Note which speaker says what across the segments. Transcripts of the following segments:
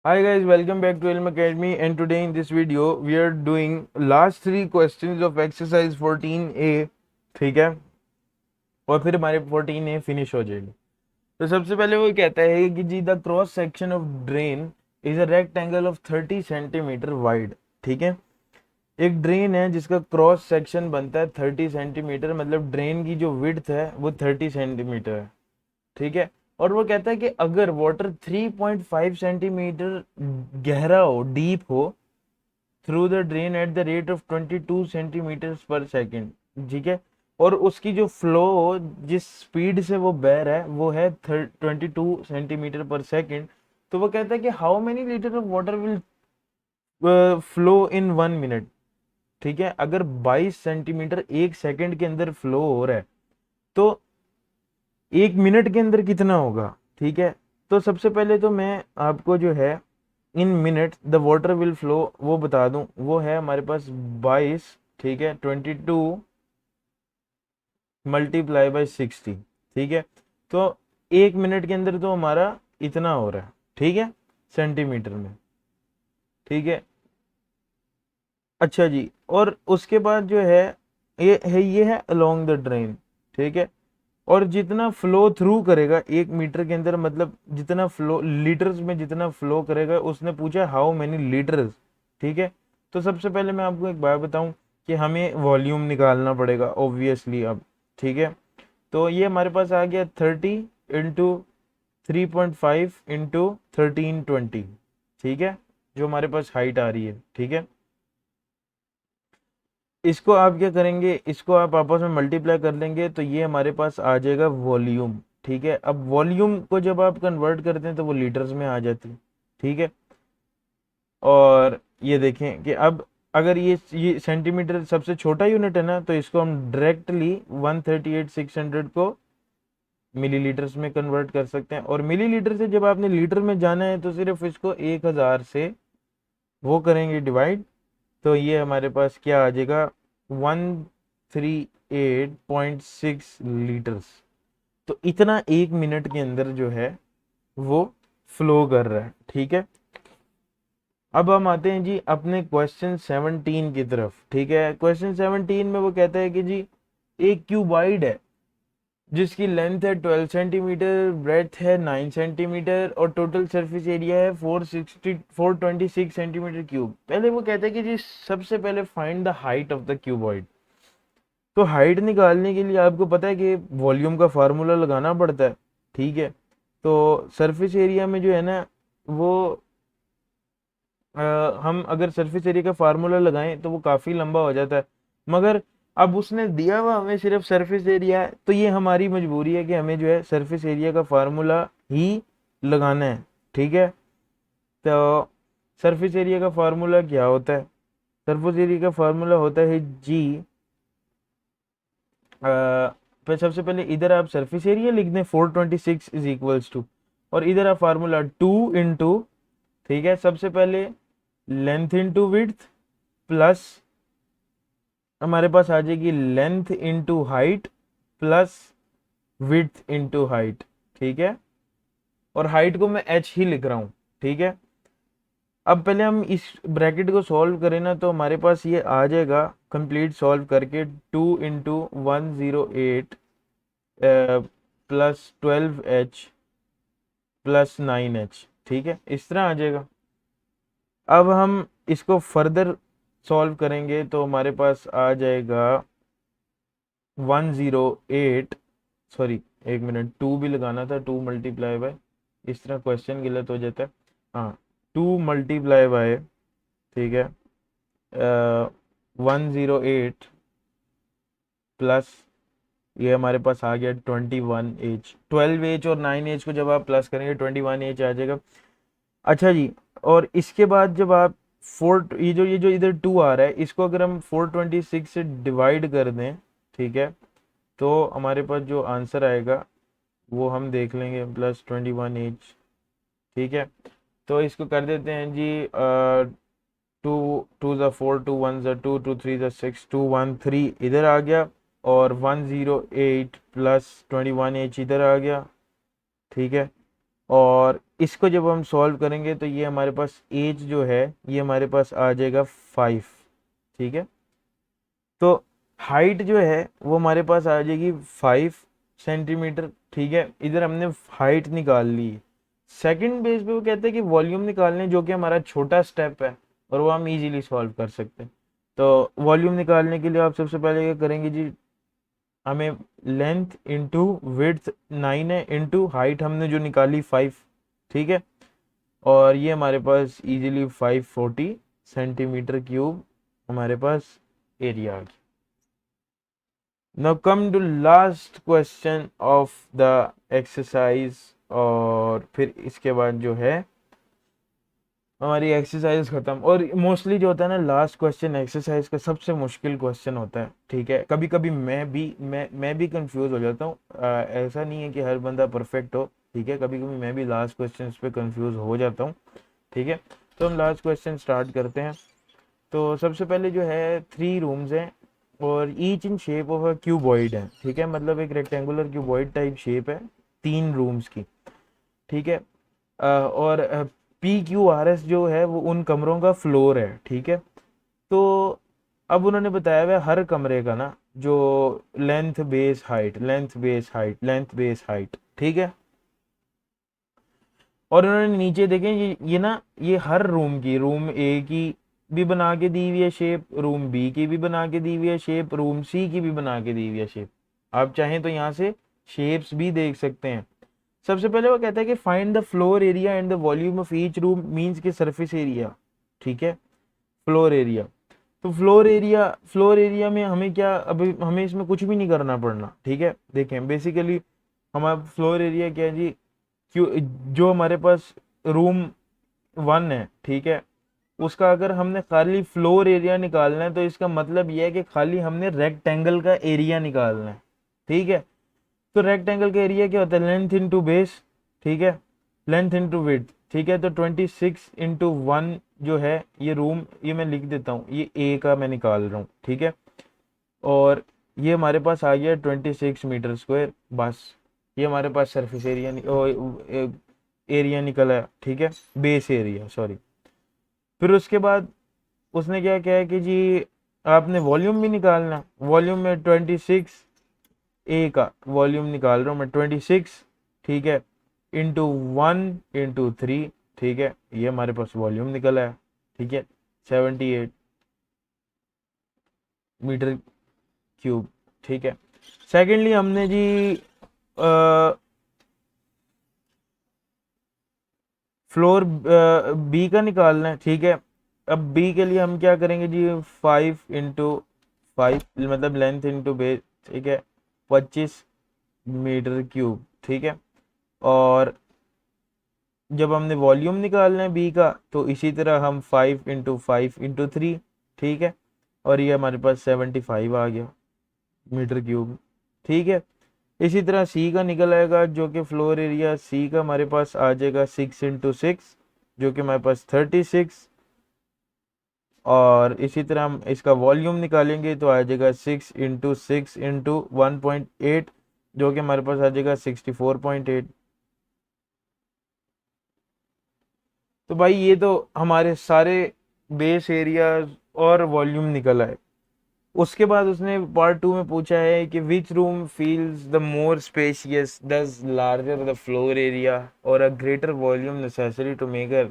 Speaker 1: Hi guys, welcome back to Ilm Academy, and today in this video we are doing last three questions of exercise 14A. ठीक है, और फिर हमारे 14A finish हो जाएगी। तो सबसे पहले वो कहता है कि जी the cross section of drain is a rectangle of 30 centimetre wide. ठीक है, एक ड्रेन है जिसका क्रॉस सेक्शन बनता है 30 सेंटीमीटर, मतलब ड्रेन की जो विड्थ है वो 30 सेंटीमीटर है। ठीक है, और वो कहता है कि अगर वाटर 3.5 सेंटीमीटर गहरा हो, डीप हो, through the drain at the rate of 22 centimetre पर सेकेंड। ठीक है, और उसकी जो फ्लो, जिस स्पीड से वो बह रहा है वो है 22 सेंटीमीटर पर सेकेंड। तो वो कहता है कि how many litre of water will flow in 1 minute. ठीक है, अगर 22 सेंटीमीटर एक सेकंड के अंदर फ्लो हो रहा है तो 1 मिनट के अंदर कितना होगा। ठीक है, तो सबसे पहले तो मैं आपको जो है इन minute the water will flow वो बता दूं। वो है हमारे पास 22, ठीक है, 22 मल्टीप्लाई बाई 60। ठीक है, तो 1 मिनट के अंदर तो हमारा इतना हो रहा है। ठीक है, सेंटीमीटर में। ठीक है, अच्छा जी, और उसके बाद जो है ये है अलोंग द ड्रेन। ठीक है, और जितना फ्लो थ्रू करेगा 1 मीटर के अंदर, मतलब जितना फ्लो लीटर्स में जितना फ्लो करेगा, उसने पूछा हाउ मेनी लीटर्स। ठीक है, तो सबसे पहले मैं आपको एक बात बताऊं कि हमें वॉल्यूम निकालना पड़ेगा ऑब्वियसली अब। ठीक है, तो ये हमारे पास आ गया 30 इंटू 3.5 इंटू 1320। ठीक है, जो हमारे पास हाइट आ रही है। ठीक है, इसको आप क्या करेंगे, इसको आप आपस में मल्टीप्लाई कर लेंगे तो ये हमारे पास आ जाएगा वॉल्यूम। ठीक है, अब वॉल्यूम को जब आप कन्वर्ट करते हैं तो वो लीटर्स में आ जाती है। ठीक है, और ये देखें कि अब अगर ये सेंटीमीटर सबसे छोटा यूनिट है ना, तो इसको हम डायरेक्टली 138,600 को मिलीलीटर्स में कन्वर्ट कर सकते हैं। और मिलीलीटर से जब आपने लीटर में जाना है तो सिर्फ इसको 1000 से वो करेंगे डिवाइड, तो ये हमारे पास क्या आ जाएगा, 138.6 लीटर्स। तो इतना 1 मिनट के अंदर जो है वो फ्लो कर रहा है। ठीक है, अब हम आते हैं जी अपने क्वेश्चन 17 की तरफ। ठीक है, क्वेश्चन 17 में वो कहता है कि जी एक क्यूबॉइड है जिसकी लेंथ है 12 सेंटीमीटर, ब्रेथ है 9 सेंटीमीटर और टोटल सरफेस एरिया है 426 सेंटीमीटर क्यूब। पहले वो कहता है कि जी सबसे पहले find the height of the cuboid. तो हाइट निकालने के लिए आपको पता है कि वॉल्यूम का फार्मूला लगाना पड़ता है। ठीक है, तो सरफेस एरिया में जो है ना वो हम अगर सरफेस एरिया का फार्मूला लगाएं तो वो काफ़ी लंबा हो जाता है। मगर अब उसने दिया हुआ हमें सिर्फ सरफेस एरिया है, तो ये हमारी मजबूरी है कि हमें जो है सरफेस एरिया का फार्मूला ही लगाना है। ठीक है, तो सरफेस एरिया का फार्मूला क्या होता है, सरफेस एरिया का फार्मूला होता है जी, पर सबसे पहले इधर आप सरफेस एरिया लिख दें 426 इज इक्वल्स टू, और इधर आप फार्मूला 2 इंटू, ठीक है, सबसे पहले लेंथ इंटू विड्थ प्लस हमारे पास आ जाएगी length into height plus width into height. ठीक है, और हाइट को मैं h ही लिख रहा हूं। ठीक है, अब पहले हम इस ब्रैकेट को सॉल्व करें ना, तो हमारे पास ये आ जाएगा कंप्लीट सॉल्व करके 2 into 108 plus 12h plus 9h। ठीक है, इस तरह आ जाएगा। अब हम इसको फर्दर सॉल्व करेंगे तो हमारे पास आ जाएगा 108, सॉरी एक मिनट, 2 भी लगाना था, 2 मल्टीप्लाई बाय, इस तरह क्वेश्चन गलत हो जाता है। हाँ, 2 मल्टीप्लाई बाय, ठीक है, 108 प्लस ये हमारे पास आ गया 21h। 12h और 9h को जब आप प्लस करेंगे 21h आ जाएगा। अच्छा जी, और इसके बाद जब आप ये जो इधर 2 आ रहा है, इसको अगर हम 426 से डिवाइड कर दें, ठीक है, तो हमारे पास जो आंसर आएगा वो हम देख लेंगे, +21h। ठीक है, तो इसको कर देते हैं जी, 2 2 ज़ा 4, 2 1 ज़ा 2, 2 3 ज़ा 6, 213 इधर आ गया, और 108 प्लस 21h इधर आ गया। ठीक है, और इसको जब हम सॉल्व करेंगे तो ये हमारे पास एज जो है ये हमारे पास आ जाएगा 5, ठीक है। तो हाइट जो है वो हमारे पास आ जाएगी 5 सेंटीमीटर, ठीक है। इधर हमने हाइट निकाल ली। सेकंड बेस पे वो कहते हैं कि वॉल्यूम निकालने, जो कि हमारा छोटा स्टेप है और वो हम इजीली सॉल्व कर सकते हैं। तो वॉल्यूम निकालने के लिए आप सबसे पहले क्या करेंगे जी, हमें लेंथ इंटू विड्थ 9 है, इंटू हाइट हमने जो निकाली 5, ठीक है। और ये हमारे पास इजीली 540 सेंटीमीटर क्यूब हमारे पास एरिया आ गया। Now come to last question of the exercise, और फिर इसके बाद जो है हमारी एक्सरसाइज खत्म। और मोस्टली जो होता है ना, लास्ट क्वेश्चन एक्सरसाइज का सबसे मुश्किल क्वेश्चन होता है, ठीक है। कभी कभी मैं भी कंफ्यूज हो जाता हूँ। ऐसा नहीं है कि हर बंदा परफेक्ट हो, ठीक है। कभी कभी मैं भी लास्ट क्वेश्चन पे कंफ्यूज हो जाता हूँ, ठीक है। तो हम लास्ट क्वेश्चन स्टार्ट करते हैं। तो सबसे पहले जो है 3 रूम्स हैं और each in shape of a cuboid है, ठीक है। मतलब एक रेक्टेंगुलर क्यूबॉइड टाइप शेप है 3 रूम्स की, ठीक है। और PQRS जो है वो उन कमरों का फ्लोर है, ठीक है। तो अब उन्होंने बताया हुआ है हर कमरे का ना जो length base height, length base height, length base height, ठीक है। और उन्होंने नीचे देखें ये ना, ये हर रूम की, रूम ए की भी बना के दी हुई है शेप, रूम बी की भी बना के दी हुई है शेप, रूम सी की भी बना के दी हुई है शेप। आप चाहें तो यहाँ से शेप्स भी देख सकते हैं। सबसे पहले वो कहता है कि find the floor area and the volume of each room, means के सरफेस एरिया, ठीक है। फ्लोर एरिया, तो फ्लोर एरिया में हमें क्या, अभी हमें इसमें कुछ भी नहीं करना पड़ना, ठीक है। देखें बेसिकली हमारा फ्लोर एरिया क्या है जी, क्यों जो हमारे पास रूम 1 है, ठीक है, उसका अगर हमने खाली फ्लोर एरिया निकालना है तो इसका मतलब यह है कि खाली हमने रेक्टेंगल का एरिया निकालना है, ठीक है। तो रेक्टेंगल का एरिया क्या होता है, लेंथ इंटू बेस, ठीक है, लेंथ इंटू विड्थ, ठीक है। तो 26 इंटू 1 जो है ये रूम, ये मैं लिख देता हूँ, ये ए का मैं निकाल रहा हूँ, ठीक है। और ये हमारे पास आ गया 26 मीटर स्क्वायर, बस ये हमारे पास सरफेस एरिया एरिया निकला है, ठीक है, बेस एरिया, सॉरी। फिर उसके बाद उसने क्या किया है कि जी आपने वॉल्यूम भी निकालना, वॉल्यूम में 26, ए का वॉल्यूम निकाल रहा हूँ मैं 26, ठीक है, इंटू 1 इंटू 3, ठीक है, ये हमारे पास वॉल्यूम निकला है, ठीक है, 78 मीटर क्यूब, ठीक है। सेकेंडली हमने जी फ्लोर बी का निकालना है, ठीक है। अब बी के लिए हम क्या करेंगे जी, 5 इंटू 5, मतलब लेंथ इंटू बेस, ठीक है, 25 मीटर क्यूब, ठीक है। और जब हमने वॉल्यूम निकालना है बी का तो इसी तरह हम 5 इंटू 5 इंटू 3, ठीक है। और ये हमारे पास 75 आ गया मीटर क्यूब, ठीक है। इसी तरह सी का निकल आएगा, जो कि फ्लोर एरिया सी का हमारे पास आ जाएगा 6 इंटू 6, जो कि हमारे पास 36। और इसी तरह हम इसका वॉल्यूम निकालेंगे तो आ जाएगा 6 इंटू 6 इंटू 1.8, जो कि हमारे पास आ जाएगा 64.8। तो भाई ये तो हमारे सारे बेस एरियाज और वॉल्यूम निकल आए। उसके बाद उसने पार्ट 2 में पूछा है कि which room feels the more spacious, does larger the floor area और a greater volume necessary to make a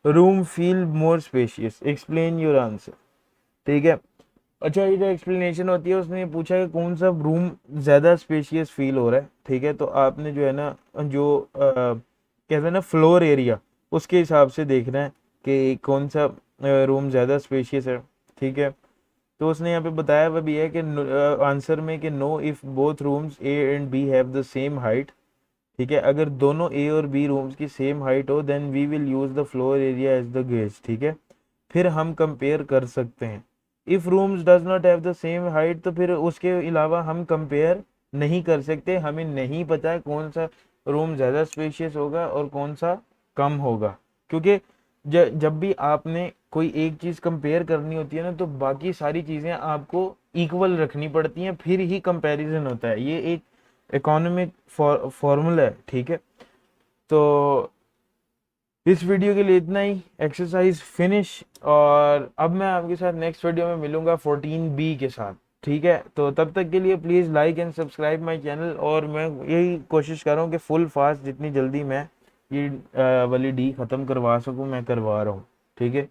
Speaker 1: room feel more spacious, explain your answer, ठीक है। अच्छा, ये जो एक्सप्लेनेशन होती है उसने पूछा है कौन सा रूम ज़्यादा स्पेशियस फील हो रहा है, ठीक है। तो आपने जो है ना, जो कहते हैं ना फ्लोर एरिया, उसके हिसाब से देखना है कि कौन सा रूम ज़्यादा स्पेशियस है, ठीक है। तो उसने यहाँ पे बताया हुआ भी है कि आंसर में कि no if both rooms A and B have the same height, ठीक है। अगर दोनों ए और बी रूम्स की सेम हाइट हो then we will use the floor area as the gauge, ठीक है। फिर हम कंपेयर कर सकते हैं। If rooms does not have the same height, तो फिर उसके अलावा हम कंपेयर नहीं कर सकते, हमें नहीं पता है कौन सा रूम ज़्यादा स्पेशियस होगा और कौन सा कम होगा। क्योंकि जब भी आपने कोई एक चीज़ कंपेयर करनी होती है ना, तो बाकी सारी चीज़ें आपको इक्वल रखनी पड़ती हैं, फिर ही कंपैरिजन होता है। ये एक इकोनॉमिक फॉर्मूला है, ठीक है। तो इस वीडियो के लिए इतना ही, एक्सरसाइज फिनिश। और अब मैं आपके साथ नेक्स्ट वीडियो में मिलूंगा 14B के साथ, ठीक है। तो तब तक के लिए please like and subscribe my channel, और मैं यही कोशिश कर रहा हूँ कि फुल फास्ट जितनी जल्दी मैं ये वाली डी ख़त्म करवा सकूँ मैं करवा रहा हूँ, ठीक है।